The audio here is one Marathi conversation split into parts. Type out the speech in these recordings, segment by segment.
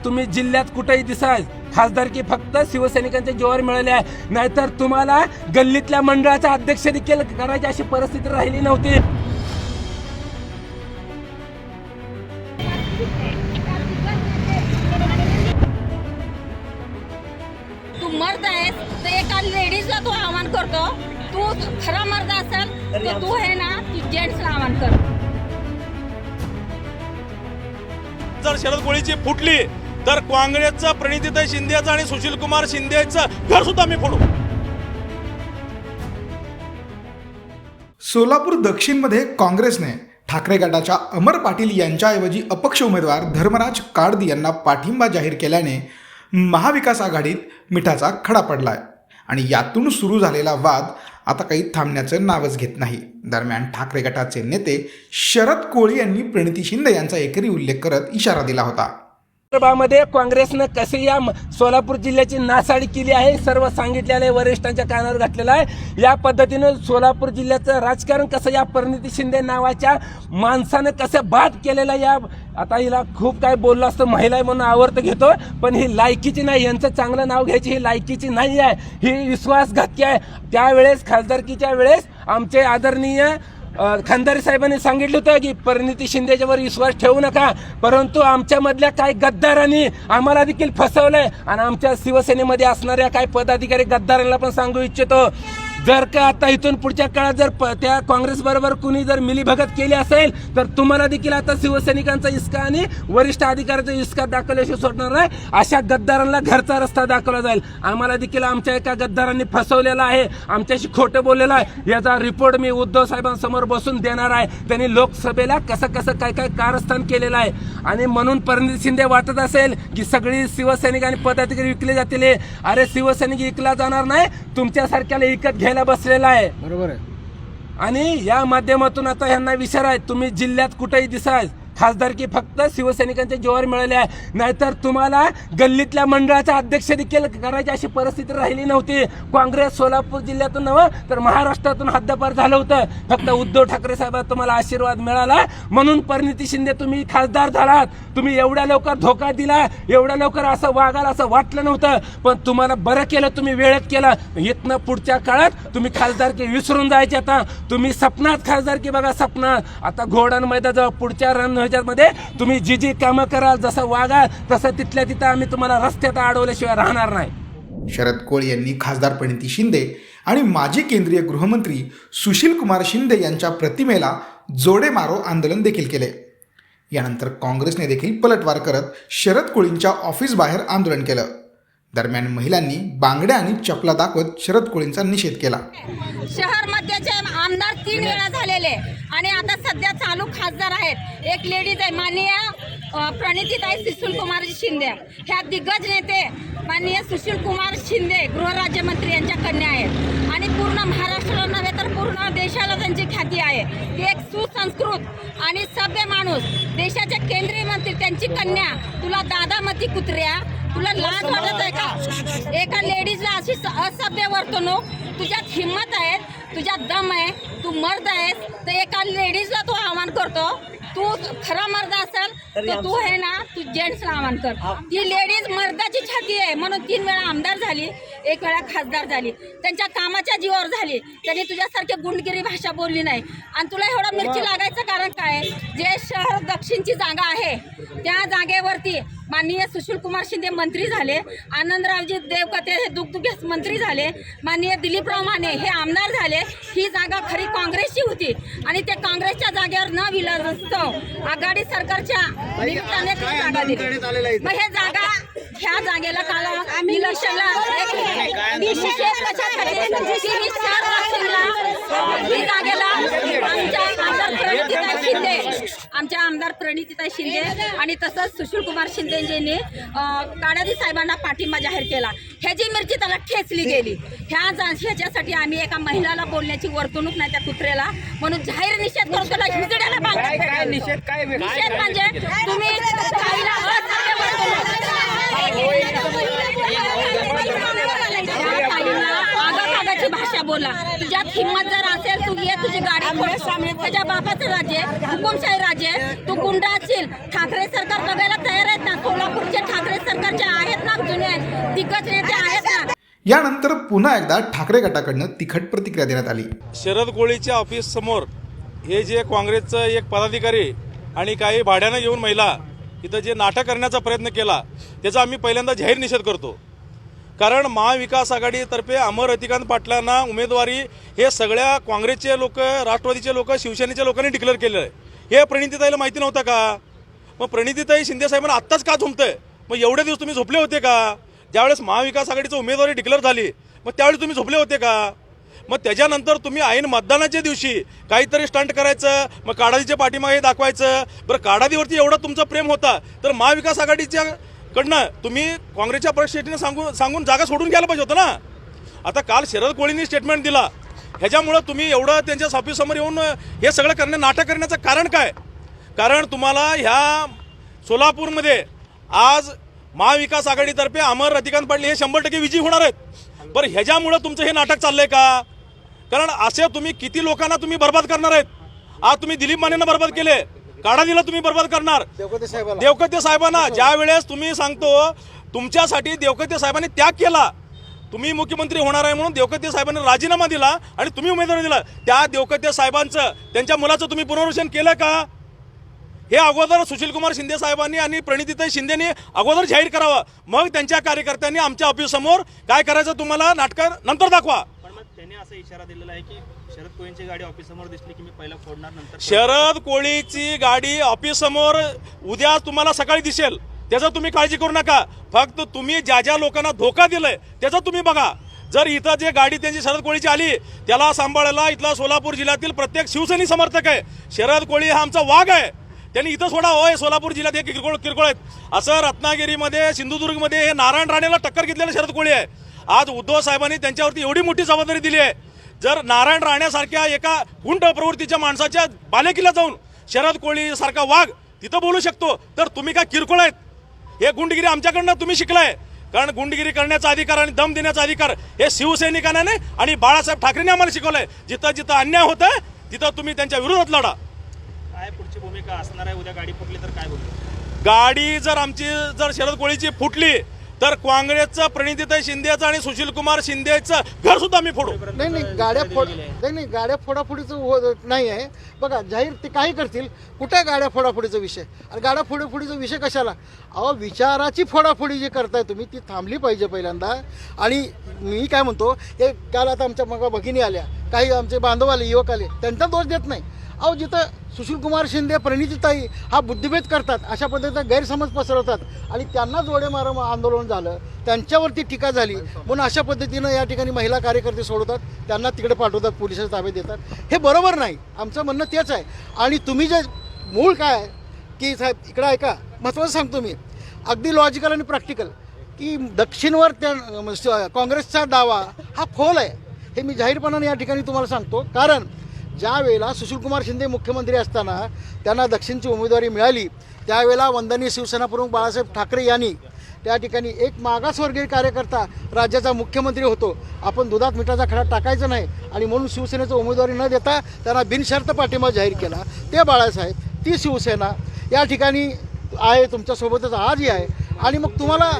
तुम्ही जिल्ह्यात कुठेही दिसाल खासदारकी फक्त शिवसैनिकांच्या जीवावर मिळाली आहे, नाहीतर तुम्हाला गल्लीतल्या मंडळाचा अध्यक्ष देखील करायची अशी परिस्थिती राहिली नव्हती. तू मर्द आहेस तर एका लेडीजला तू आव्हान करतो. तू खरा मर्द असेल तर तू आहे ना, तू जेंट्सला आव्हान कर. जर शरद कोळीची फुटली तर काँग्रेसचं प्रणितीताई शिंदेचं आणि सुशीलकुमार शिंदेचं घर सुद्धा मी फोडू. सोलापूर दक्षिणमध्ये काँग्रेसने ठाकरे गटाच्या अमर पाटील यांच्याऐवजी अपक्ष उमेदवार धर्मराज काडदी यांना पाठिंबा जाहीर केल्याने महाविकास आघाडीत मिठाचा खडा पडलाय आणि यातून सुरू झालेला वाद आता काही थांबण्याचं नावच घेत नाही. दरम्यान ठाकरे गटाचे नेते शरद कोळी यांनी प्रणिती शिंदे यांचा एकेरी उल्लेख करत इशारा दिला होता. मध्ये काँग्रेसनं कसे या सोलापूर जिल्ह्याची नासाडी केली आहे सर्व सांगितलेलं आहे, वरिष्ठांच्या कानावर घातलेलं आहे. या पद्धतीनं सोलापूर जिल्ह्याचं राजकारण कसं या प्रणिती शिंदे नावाच्या माणसानं कसं बाद केलेलं या. आता हिला खूप काय बोललं असतं, महिला आहे म्हणून आवर्त घेतो, पण ही लायकीची नाही. यांचं चांगलं नाव घ्यायची ही लायकीची नाही आहे, ही विश्वासघातकी आहे. त्यावेळेस खासदारकीच्या वेळेस आमचे आदरणीय खंदारे साहेबांनी सांगितलं होतं की प्रणिती शिंदेच्यावर विश्वास ठेवू नका, परंतु आमच्यामधल्या काही गद्दारांनी आम्हाला देखील फसवलंय आणि आमच्या शिवसेनेमध्ये असणाऱ्या काही पदाधिकारी गद्दारांना पण सांगू इच्छितो, जर का आता इथून पुढच्या काळात जर त्या काँग्रेस बरोबर कुणी जर मिलीभगत केली असेल तर तुम्हाला देखील आता शिवसैनिकांचा इसका आणि वरिष्ठ अधिकाऱ्याचा इसका दाखवल्याशिवाय सोडणार नाही. अशा गद्दारांना घरचा रस्ता दाखवला जाईल. आम्हाला देखील आमच्या एका गद्दारांनी फसवलेला आहे, आमच्याशी खोटं बोललेलं आहे. याचा रिपोर्ट मी उद्धव साहेबांसमोर बसून देणार आहे. त्यांनी लोकसभेला कसं काय कारस्थान केलेलं आहे आणि म्हणून प्रणिती शिंदे वाटत असेल की सगळी शिवसैनिक आणि पदाधिकारी विकले जातील. अरे शिवसैनिक विकला जाणार नाही, तुमच्यासारख्याला विकत घ्यायला बसलेला आहे. बरोबर आहे. आणि या माध्यमातून आता यांना विचार आहे, तुम्ही जिल्ह्यात कुठेही दिसाल खासदारकी फक्त शिवसैनिकांच्या जीवावर मिळाली आहे, नाहीतर तुम्हाला गल्लीतल्या मंडळाचा अध्यक्ष देखील करायची अशी परिस्थिती राहिली नव्हती. काँग्रेस सोलापूर जिल्ह्यातून नव्हे तर महाराष्ट्रातून हद्दपार झालं होतं. फक्त उद्धव ठाकरे साहेब तुम्हाला आशीर्वाद मिळाला म्हणून प्रणिती शिंदे तुम्ही खासदार झालात. तुम्ही एवढ्या लवकर धोका दिला, एवढ्या लवकर असं वागाल असं वाटलं नव्हतं, पण तुम्हाला बरं केलं, तुम्ही वेळेत केलं. इथनं पुढच्या काळात तुम्ही खासदारकी विसरून जायचे. आता तुम्ही सपनात खासदारकी बघा, सपनात. आता घोडान मैदानाजवळ पुढच्या मध्ये तुम्ही जी कामं कराल, जसं वागाल तसं तिथल्या तिथं आम्ही तुम्हाला रस्त्यात अडवल्याशिवाय राहणार नाही. शरद कोळी यांनी खासदार प्रणिती शिंदे आणि माजी केंद्रीय गृहमंत्री सुशीलकुमार शिंदे यांच्या प्रतिमेला जोडे मारो आंदोलन देखील केले. यानंतर काँग्रेसने देखील पलटवार करत शरद कोळींच्या ऑफिस बाहेर आंदोलन केलं. दरम्यान महिलांनी बांगड्या आणि चपला दाखवत शरद कोळींचा निषेध केला. शहर मध्यचे आमदार 3 वेळा झालेले आणि आता सध्या चालू खासदार आहेत. एक लेडीज आहे माननीय प्रणितीताई सुशीलकुमार शिंदे. ह्या दिग्गज नेते माननीय सुशीलकुमार शिंदे गृहराज्यमंत्री यांच्या कन्या आहेत आणि पूर्ण महाराष्ट्राला नव्हे तर पूर्ण देशाला त्यांची ख्याती आहे. ती एक सुसंस्कृत आणि सभ्य माणूस, देशाचे केंद्रीय मंत्री, त्यांची कन्या. तुला दादामती कुत्र्या, तुला लाज वाटत आहे का? एका लेडीजला अशी असभ्य वर्तणूक, तुझ्यात हिंमत आहे, तुझ्यात दम आहे, तू मर्द आहेस तर एका लेडीजला तू आव्हान करतो. तू खरा मर्द असेल तर तू आहे ना, तू जेंट्सला आव्हान कर. ती लेडीज मर्दाची छाती आहे म्हणून 3 वेळा आमदार झाली, 1 वेळा खासदार झाली. त्यांच्या कामाच्या जीवावर झाली. त्यांनी तुझ्यासारखी गुंडगिरी भाषा बोलली नाही. आणि तुला एवढं मिरची लागायचं कारण काय? जे शहर दक्षिणची जागा आहे त्या जागेवरती माननीय सुशीलकुमार शिंदे मंत्री झाले, आनंदरावजी देवकते हे दुग्धविकास मंत्री झाले, माननीय दिलीपराव माने हे आमदार झाले. ही जागा खरी काँग्रेसची होती आणि ते काँग्रेसच्या जागेवर न विलासत्व आघाडी सरकारच्या निमित्ताने जागा दिली. मग हे जागा, ह्या जागेला काल इलेक्शनला आमच्या आमदार प्रणितीताई शिंदे आणि तसंच सुशीलकुमार शिंदेजींनी काडादी साहेबांना पाठिंबा जाहीर केला. ह्याची मिरची त्याला ठेचली गेली. ह्याच्यासाठी आम्ही एका महिलाला बोलण्याची वर्तणूक नाही त्या कुत्र्याला म्हणून जाहीर निषेध करतो. त्याला हिजड्याला निषेध म्हणजे तुम्ही काहीला आगाखाद्याची भाषा बोला. तुझ्यात हिंमत जर असेल तू ये, तुझी गाडी फोड. तुझ्या बापाचं राज्य आहे, हुकुमशाही राज्य आहे. तू गुंड असशील. ठाकरे सरकार बघायला तयार आहेत ना. सोलापूरचे ठाकरे सरकारचे आहेत ना, जुने दिग्गज नेते आहेत ना. यानंतर पुन्हा एकदा ठाकरे गटाकडनं तिखट प्रतिक्रिया देण्यात आली. शरद कोळीच्या ऑफिस समोर हे जे काँग्रेसचं एक पदाधिकारी आणि काही भाड्यानं येऊन महिला इथं जे नाटक करण्याचा प्रयत्न केला त्याचा आम्ही पहिल्यांदा जाहीर निषेध करतो. कारण महाविकास आघाडीतर्फे अमर रतिकांत पाटलांना उमेदवारी हे सगळ्या काँग्रेसचे लोक, राष्ट्रवादीचे लोक, शिवसेनेच्या लोकांनी डिक्लेअर केलेलं आहे. हे प्रणितीताईला माहिती नव्हतं का? मग प्रणितीताई शिंदे साहेबांना आत्ताच का झुमतंय? मग एवढे दिवस तुम्ही झोपले होते का? ज्यावेळेस महाविकास आघाडीची उमेदवारी डिक्लेअर झाली मग त्यावेळी तुम्ही झोपले होते का? मग त्याच्यानंतर तुम्ही ऐन मतदानाच्या दिवशी काहीतरी स्टंट करायचं, मग काडादीच्या पाठीमागे दाखवायचं. बरं, काडादीवरती एवढं तुमचं प्रेम होता तर महाविकास आघाडीच्या कडनं तुम्ही काँग्रेसच्या परिस्थितीने सांगून जागा सोडून घ्यायला पाहिजे होतं ना. आता काल शरद कोळींनी स्टेटमेंट दिला, ह्याच्यामुळं तुम्ही एवढं त्यांच्या ऑफिससमोर येऊन हे सगळं नाटक करण्याचं कारण काय? कारण तुम्हाला ह्या सोलापूरमध्ये आज महाविकास आघाडीतर्फे अमर रतिकांत पाटील हे 100% विजयी होणार आहेत. बरं, ह्याच्यामुळं तुमचं हे नाटक चाललंय का? कारण असे तुम्ही किती लोकांना तुम्ही बर्बाद करणार आहेत? आज तुम्ही दिलीप मानेंना बर्बाद केले, काडादीला तुम्ही बर्बाद करणार, देवकते साहेबांना. ज्या वेळेस तुम्ही सांगतो तुमच्यासाठी देवकते साहेबांनी त्याग केला, तुम्ही मुख्यमंत्री होणार आहे म्हणून देवकते साहेबांनी राजीनामा दिला आणि तुम्ही उमेदवारी दिला, त्या देवकते साहेबांचं त्यांच्या मुलाचं तुम्ही पुनर्वसन केलं का? हे अगोदर सुशीलकुमार शिंदे साहेबांनी आणि प्रणितीताई शिंदेनी अगोदर जाहीर करावं. मग त्यांच्या कार्यकर्त्यांनी आमच्या ऑफिससमोर काय करायचं तुम्हाला नाटक नंतर दाखवा. पण मग त्यांनी असा इशारा दिलेला आहे की शरद कोळींची गाडी ऑफिस समोर दिसली की मी पहिला फोडणार, नंतर शरद कोळीची गाडी ऑफिस समोर उद्या तुम्हाला सकाळी दिसेल, त्याचं तुम्ही काळजी करू नका. फक्त तुम्ही ज्या ज्या लोकांना धोका दिलाय त्याचं तुम्ही बघा. जर इथं जे गाडी त्यांची शरद कोळीची आली त्याला सांभाळायला इथला सोलापूर जिल्ह्यातील प्रत्येक शिवसैनिक समर्थक आहे. शरद कोळी हा आमचा वाघ आहे, त्यांनी इथं सोडा. होय, सोलापूर जिल्ह्यात हे किरकोळ आहेत. असं रत्नागिरीमध्ये, सिंधुदुर्गमध्ये हे नारायण राणेला टक्कर घेतलेलं शरद कोळी आहे. आज उद्धव साहेबांनी त्यांच्यावरती एवढी मोठी जबाबदारी दिली आहे. जर नारायण राणेसारख्या एका गुंड प्रवृत्तीच्या माणसाच्या बालेकिल्ला जाऊन शरद कोळी सारखा वाघ तिथं बोलू शकतो तर तुम्ही काय किरकोळ आहेत? हे गुंडगिरी आमच्याकडनं तुम्ही शिकलाय. कारण गुंडगिरी करण्याचा अधिकार आणि दम देण्याचा अधिकार हे शिवसैनिकांना नाही आणि बाळासाहेब ठाकरेंनी आम्हाला शिकवलंय. जिथं जिथं अन्याय होतं तिथं तुम्ही त्यांच्या विरोधात लढा. काय पुढची भूमिका असणार आहे? उद्या गाडी फुटली तर काय होईल? गाडी जर शरद कोळीची फुटली तर काँग्रेसचं, प्रणितीताई शिंदेचं आणि सुशीलकुमार शिंदेचं घर सुद्धा आम्ही फोडू. नाही गाड्या फोडाफोडीचं नाही आहे. बघा, जाहीर ते काही करतील. कुठे गाड्या फोडाफोडीचा विषय? आणि गाड्या फोडाफोडीचा विषय कशाला? अहो, विचाराची फोडाफोडी जी करताय तुम्ही ती थांबली पाहिजे पहिल्यांदा. आणि मी काय म्हणतो, हे काल आता आमच्या मग भगिनी आल्या, काही आमचे बांधव आले, युवक आले, त्यांचा दोष देत नाही. अहो, जिथं सुशीलकुमार शिंदे, प्रणितीताई हा बुद्धिभेद करतात, अशा पद्धतीचा गैरसमज पसरवतात आणि त्यांना जोडे मारा आंदोलन झालं, त्यांच्यावरती टीका झाली म्हणून अशा पद्धतीनं या ठिकाणी महिला कार्यकर्ते सोडवतात, त्यांना तिकडे पाठवतात, पोलिसांच्या ताब्यात देतात. हे बरोबर नाही. आमचं म्हणणं तेच आहे. आणि तुम्ही जे मूळ काय आहे की साहेब, इकडं ऐका, महत्त्वाचं सांगतो मी, अगदी लॉजिकल आणि प्रॅक्टिकल, की दक्षिणवर त्या काँग्रेसचा दावा हा फोल आहे. हे मी जाहीरपणाने या ठिकाणी तुम्हाला सांगतो. कारण ज्या वेळेला सुशीलकुमार शिंदे मुख्यमंत्री असताना त्यांना दक्षिणची उमेदवारी मिळाली त्यावेळेला वंदनीय शिवसेना प्रमुख बाळासाहेब ठाकरे यांनी त्या ठिकाणी एक मागासवर्गीय कार्यकर्ता राज्याचा मुख्यमंत्री होतो, आपण दुधात मिठाचा खडा टाकायचा नाही आणि म्हणून शिवसेनेचं उमेदवारी न देता त्यांना बिनशर्त पाठिंबा जाहीर केला. ते बाळासाहेब, ती शिवसेना या ठिकाणी आहे, तुमच्यासोबतच आजही आहे. आणि मग तुम्हाला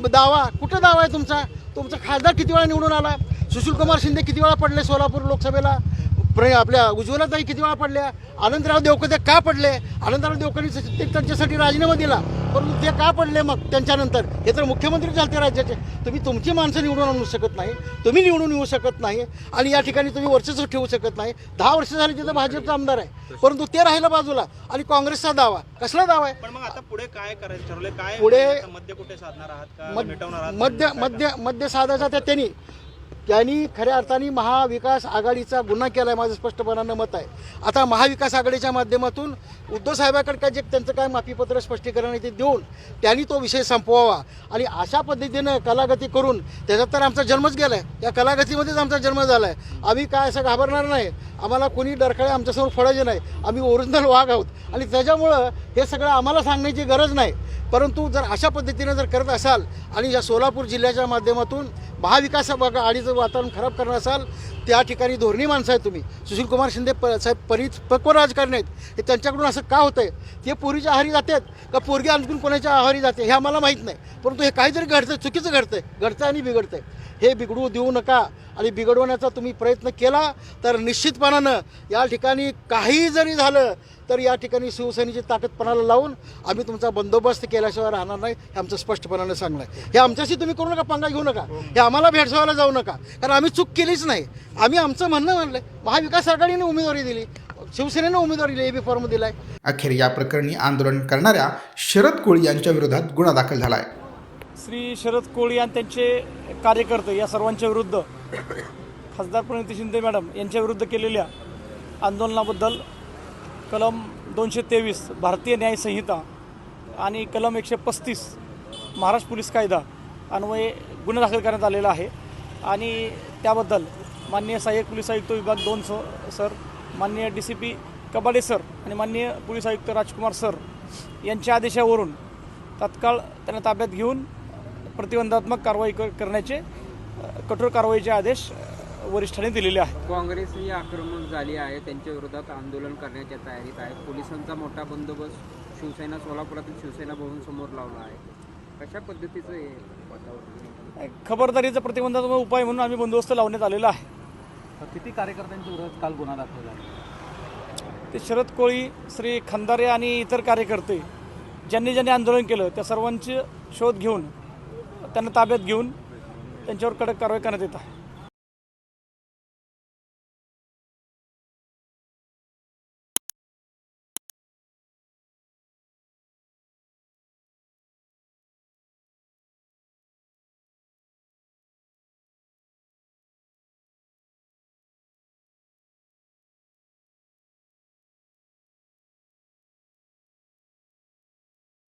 दावा, कुठं दावा आहे तुमचा? तुमचा खासदार किती वेळा निवडून आला? सुशीलकुमार शिंदे किती वेळा पडले सोलापूर लोकसभेला? आपल्या उज्ज्वलाताई किती वेळा पडल्या? आनंदराव देवकते का पडले? आनंदराव देवकते त्यांच्यासाठी राजीनामा दिला, परंतु ते का पडले मग त्यांच्यानंतर? हे तर मुख्यमंत्री झाले राज्याचे. तुम्ही तुमची माणसं निवडून आणू शकत नाही, तुम्ही निवडून येऊ शकत नाही आणि या ठिकाणी तुम्ही वर्चस्व ठेवू शकत नाही. 10 वर्ष झाली तिथं भाजपचा आमदार आहे, परंतु ते राहिलं बाजूला. आणि काँग्रेसचा दावा कसला दावा आहे? पण मग आता पुढे काय करायचं ठरवलं? काय पुढे मध्य कुठे साधणार आहात का मिटवणार आहात? मध्य साधायचा त्यांनी खऱ्या अर्थाने महाविकास आघाडीचा गुन्हा केला आहे, माझं स्पष्टपणानं मत आहे. आता महाविकास आघाडीच्या माध्यमातून उद्धव साहेबांकडे काय जे त्यांचं काय माफीपत्र स्पष्टीकरण आहे ते देऊन त्यांनी तो विषय संपवावा. आणि अशा पद्धतीनं कलागती करून त्याच्यात तर आमचा जन्मच गेला आहे, या कलागतीमध्येच आमचा जन्म झाला आहे. आम्ही काय असं घाबरणार नाही, आम्हाला कोणी डरकाळे आमच्यासमोर फोडायचे नाही, आम्ही ओरिजिनल वाघ आहोत. आणि त्याच्यामुळं हे सगळं आम्हाला सांगण्याची गरज नाही. परंतु जर अशा पद्धतीनं जर करत असाल आणि या सोलापूर जिल्ह्याच्या माध्यमातून महाविकास आघाडीचं वातावरण खराब करणार असाल त्या ठिकाणी धोरणी माणसं आहेत तुम्ही. सुशीलकुमार शिंदे साहेब परिपक्व राजकारणी आहेत. हे त्यांच्याकडून असं का होतं आहे? ते पोरीच्या आहारी जातात का पोरगी आणखून कोणाच्या आहारी जाते हे आम्हाला माहीत नाही, परंतु हे काहीतरी घडतं, चुकीचं घडतं आणि बिघडतं. हे बिघडू देऊ नका आणि बिघडवण्याचा तुम्ही प्रयत्न केला तर निश्चितपणानं या ठिकाणी काही जरी झालं तर या ठिकाणी शिवसेनेची ताकद पणाला लावून आम्ही तुमचा बंदोबस्त केल्याशिवाय राहणार नाही, हे आमचं स्पष्टपणानं सांगणं आहे. हे आमच्याशी तुम्ही करू नका, पंगा घेऊ नका, हे आम्हाला भेडसावायला जाऊ नका, कारण आम्ही चूक केलीच नाही. आम्ही आमचं म्हणणं म्हणलं, महाविकास आघाडीने उमेदवारी दिली, शिवसेनेनं उमेदवारी दिली, AB फॉर्म दिलाय. अखेर या प्रकरणी आंदोलन करणाऱ्या शरद कोळी यांच्या विरोधात गुन्हा दाखल झाला आहे. श्री शरद कोळी आणि त्यांचे कार्यकर्ते या सर्वांच्या विरुद्ध खासदार प्रणिती शिंदे मॅडम यांच्या विरुद्ध केलेल्या आंदोलनाबद्दल कलम 223 भारतीय न्याय संहिता आणि कलम 135 महाराष्ट्र पोलीस कायदा अन्वये गुन्हा दाखल करण्यात आलेला आहे. आणि त्याबद्दल माननीय सहाय्यक पोलीस आयुक्त विभाग 2 सर, माननीय DCP कबाडे सर आणि माननीय पोलीस आयुक्त राजकुमार सर यांच्या आदेशावरून तात्काळ त्यांना ताब्यात घेऊन प्रतिबंधात्मक कारवाई करण्याचे कठोर कारवाईचे आदेश वरिष्ठांनी दिलेले आहेत. काँग्रेस ही आक्रमक झाली आहे, त्यांच्या विरोधात आंदोलन करण्याच्या तयारीत आहे. पोलिसांचा मोठा बंदोबस्त शिवसेना सोलापुरातील शिवसेना भवन समोर लावला आहे. कशा पद्धतीचं हे वातावरण? खबरदारीचा प्रतिबंधात्मक उपाय म्हणून आम्ही बंदोबस्त लावण्यात आलेला आहे. किती कार्यकर्त्यांच्या विरोधात काल गुन्हा दाखल झाला? ते शरद कोळी, श्री खंदारे आणि इतर कार्यकर्ते ज्यांनी आंदोलन केलं त्या सर्वांचे शोध घेऊन त्यांना ताब्यात घेऊन त्यांच्यावर कडक कारवाई करण्यात येत आहे.